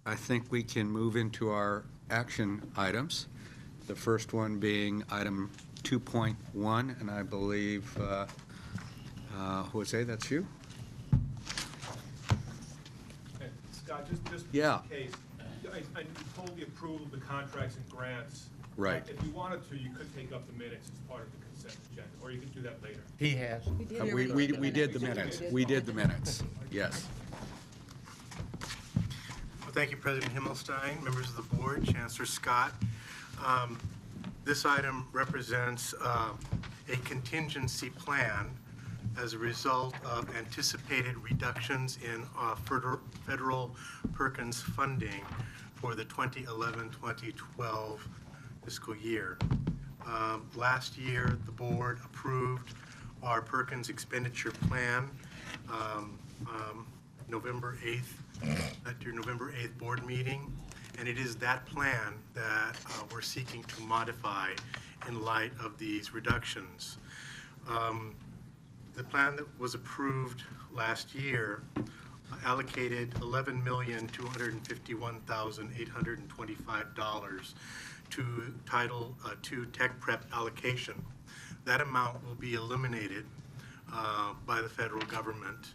I think we can move into our action items. The first one being item 2.1, and I believe, Jose, that's you? And Scott, just Yeah. in case, I told the approval of the contracts and grants. Right. If you wanted to, you could take up the minutes as part of the consent agenda, or you could do that later. He has. We did the minutes. We did the minutes, yes. Well, thank you, President Himmelstein, members of the board, Chancellor Scott. This item represents a contingency plan as a result of anticipated reductions in federal Perkins funding for the 2011-2012 fiscal year. Last year, the board approved our Perkins expenditure plan November 8th, at your November 8th board meeting, and it is that plan that we're seeking to modify in light of these reductions. The plan that was approved last year allocated $11,251,825 to Title II Tech Prep allocation. That amount will be eliminated by the federal government.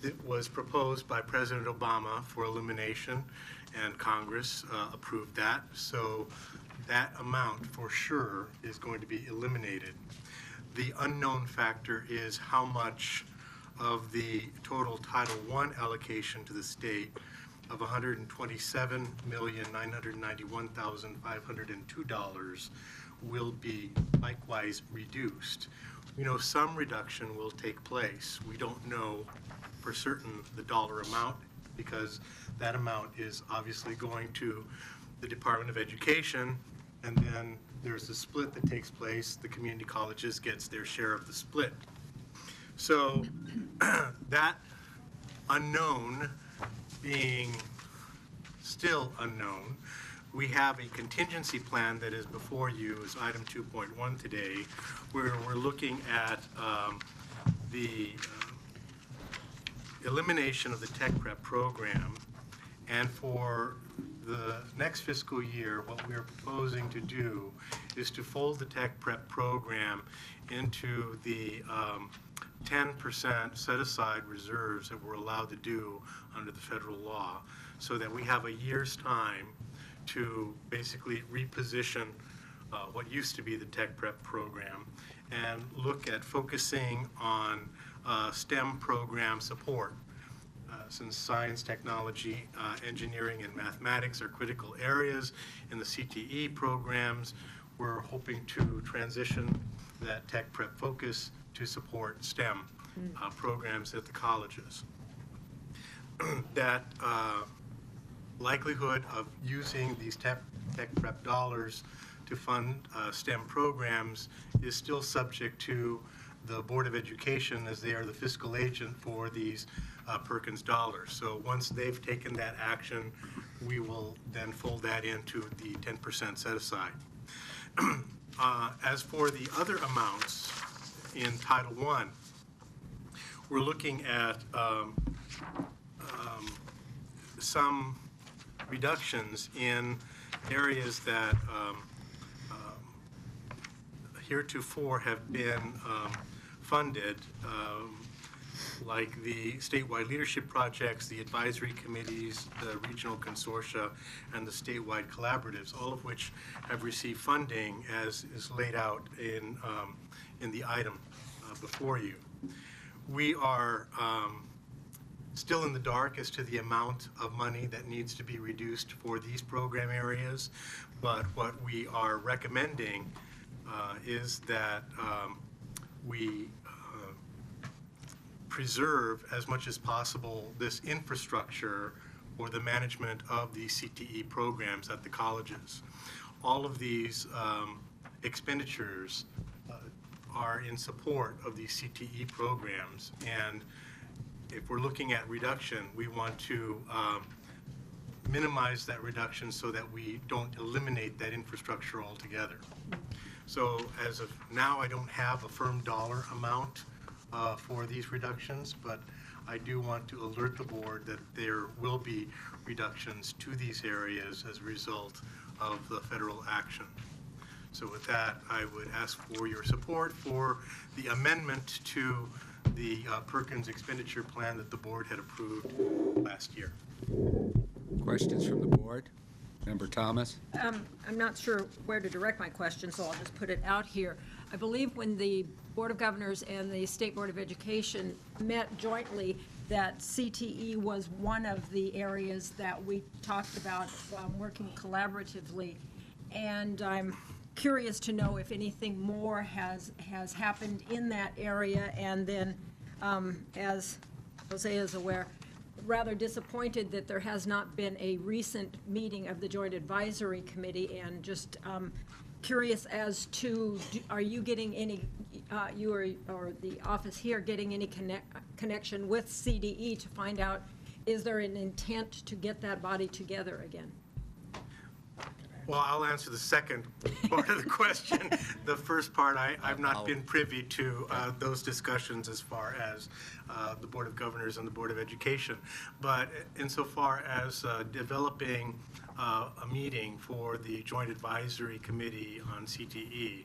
It was proposed by President Obama for elimination, and Congress approved that. So that amount for sure is going to be eliminated. The unknown factor is how much of the total Title I allocation to the state of $127,991,502 will be likewise reduced. We know some reduction will take place. We don't know for certain the dollar amount, because that amount is obviously going to the Department of Education, and then there's a split that takes place. The community colleges gets their share of the split. So that unknown being still unknown, we have a contingency plan that is before you as item 2.1 today, where we're looking at the elimination of the Tech Prep program. And for the next fiscal year, what we're proposing to do is to fold the Tech Prep program into the 10% set-aside reserves that we're allowed to do under the federal law, so that we have a year's time to basically reposition what used to be the Tech Prep program and look at focusing on STEM program support. Since science, technology, engineering, and mathematics are critical areas in the CTE programs, we're hoping to transition that Tech Prep focus to support STEM programs at the colleges. That likelihood of using these Tech Prep dollars to fund STEM programs is still subject to the Board of Education, as they are the fiscal agent for these Perkins dollars. So once they've taken that action, we will then fold that into the 10% set aside. As for the other amounts in Title I, we're looking at some reductions in areas that heretofore have been funded, like the statewide leadership projects, the advisory committees, the regional consortia, and the statewide collaboratives, all of which have received funding as is laid out in the item before you. We are still in the dark as to the amount of money that needs to be reduced for these program areas, but what we are recommending is that we preserve as much as possible this infrastructure for the management of the CTE programs at the colleges. All of these expenditures are in support of these CTE programs, and if we're looking at reduction, we want to minimize that reduction so that we don't eliminate that infrastructure altogether. So as of now, I don't have a firm dollar amount for these reductions, but I do want to alert the board that there will be reductions to these areas as a result of the federal action. So with that, I would ask for your support for the amendment to the Perkins expenditure plan that the board had approved last year. Questions from the board? Member Thomas? I'm not sure where to direct my question, so I'll just put it out here. I believe when the Board of Governors and the State Board of Education met jointly, that CTE was one of the areas that we talked about working collaboratively. And I'm curious to know if anything more has happened in that area. And then, as Jose is aware, rather disappointed that there has not been a recent meeting of the Joint Advisory Committee, and just curious as to, are you getting any, you or the office here getting any connection with CDE to find out, is there an intent to get that body together again? Well, I'll answer the second part of the question. The first part, I've not been privy to those discussions as far as the Board of Governors and the Board of Education. But insofar as developing a meeting for the Joint Advisory Committee on CTE,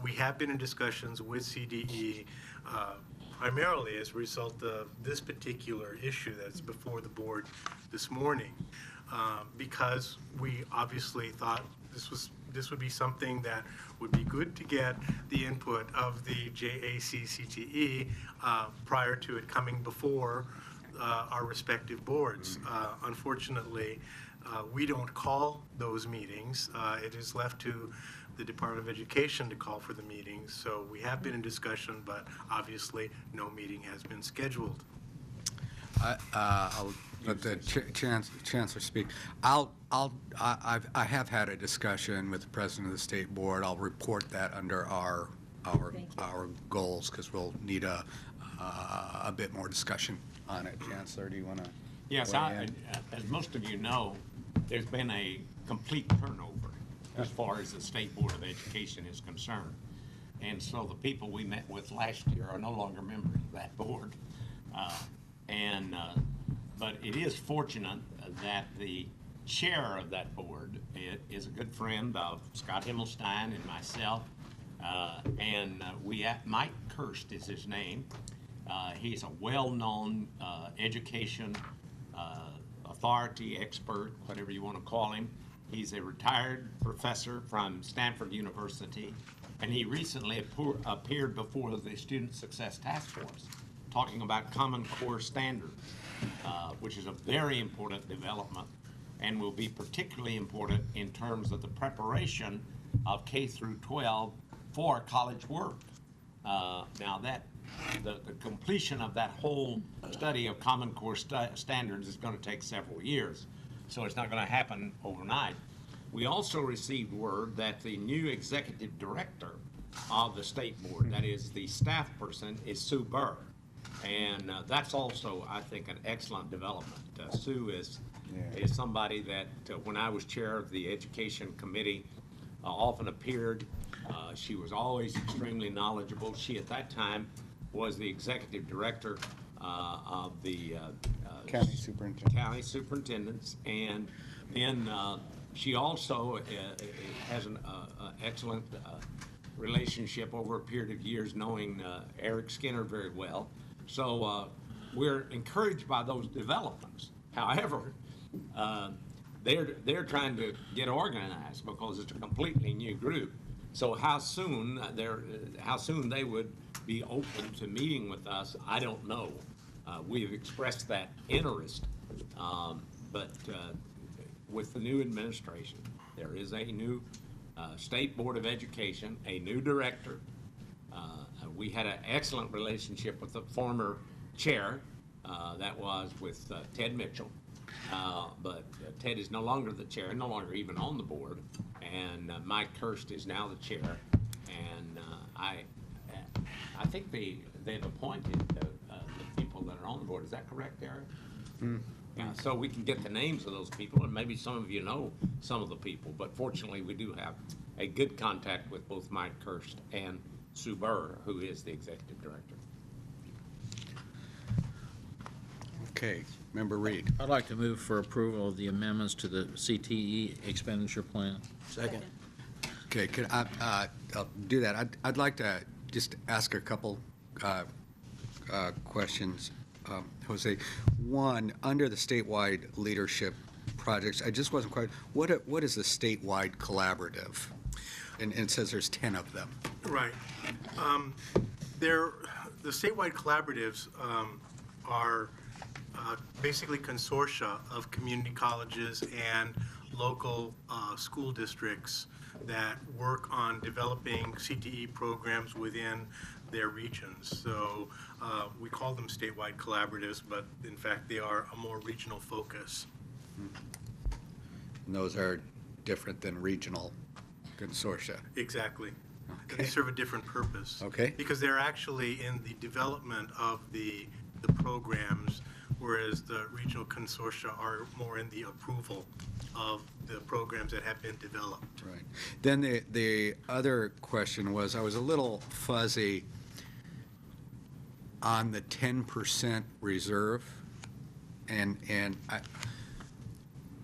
we have been in discussions with CDE primarily as a result of this particular issue that's before the board this morning. Because we obviously thought this would be something that would be good to get the input of the JAC-CTE prior to it coming before our respective boards. Unfortunately, we don't call those meetings. It is left to the Department of Education to call for the meetings. So we have been in discussion, but obviously no meeting has been scheduled. I'll let the chancellor speak. I have had a discussion with the president of the state board. I'll report that under our goals, because we'll need a bit more discussion on it. Chancellor, do you want to? Yes, as most of you know, there's been a complete turnover as far as the State Board of Education is concerned. And so the people we met with last year are no longer members of that board. But it is fortunate that the chair of that board is a good friend of Scott Himmelstein and myself. Mike Kirst is his name. He's a well-known education authority, expert, whatever you want to call him. He's a retired professor from Stanford University, and he recently appeared before the Student Success Task Force talking about Common Core standards, which is a very important development and will be particularly important in terms of the preparation of K through 12 for college work. Now the completion of that whole study of Common Core standards is going to take several years, so it's not going to happen overnight. We also received word that the new executive director of the state board, that is the staff person, is Sue Burr. And that's also, I think, an excellent development. Sue is somebody that, when I was chair of the Education Committee, often appeared. She was always extremely knowledgeable. She, at that time, was the executive director of the County superintendent. County superintendents, and then she also has an excellent relationship over a period of years, knowing Eric Skinner very well. So we're encouraged by those developments. However, they're trying to get organized because it's a completely new group. So how soon they would be open to meeting with us, I don't know. We've expressed that interest, but with the new administration, there is a new State Board of Education, a new director. We had an excellent relationship with the former chair, that was with Ted Mitchell. But Ted is no longer the chair, no longer even on the board, and Mike Kirst is now the chair. And I think they've appointed the people that are on the board. Is that correct, Eric? Mm-hmm. So we can get the names of those people, and maybe some of you know some of the people. But fortunately, we do have a good contact with both Mike Kirst and Sue Burr, who is the executive director. Okay, Member Reed. I'd like to move for approval of the amendments to the CTE expenditure plan. Second. Okay, I'll do that. I'd like to just ask a couple questions, Jose. One, under the statewide leadership projects, I just wasn't quite, what is the statewide collaborative? And it says there's 10 of them. Right. The statewide collaboratives are basically consortia of community colleges and local school districts that work on developing CTE programs within their regions. So we call them statewide collaboratives, but in fact they are a more regional focus. And those are different than regional consortia. Exactly. And Okay. they serve a different purpose. Okay. Because they're actually in the development of the programs, whereas the regional consortia are more in the approval of the programs that have been developed. Right. Then the other question was, I was a little fuzzy on the 10% reserve, and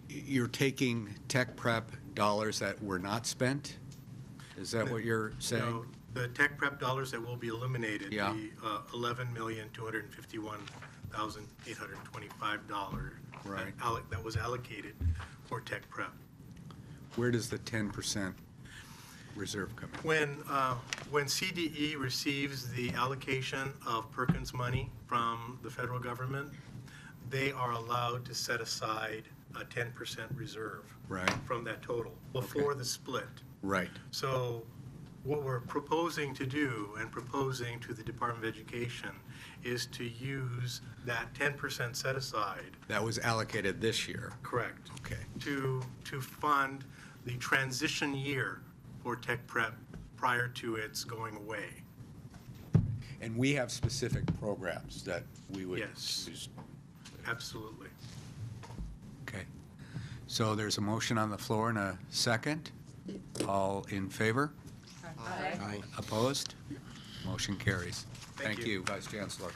you're taking tech prep dollars that were not spent? Is that what you're saying? No, the tech prep dollars that will be eliminated, Yeah. the $11,251,825 Right. that was allocated for tech prep. Where does the 10% reserve come in? When CDE receives the allocation of Perkins money from the federal government, they are allowed to set aside a 10% reserve Right. from that total before the split. Right. So what we're proposing to do and proposing to the Department of Education is to use that 10% set aside, That was allocated this year. correct, Okay. to fund the transition year for tech prep prior to its going away. And we have specific programs that we would Yes. use. Absolutely. Okay. So there's a motion on the floor and a second. All in favor? Aye. Opposed? Motion carries. Thank Thank you. you, Vice Chancellor.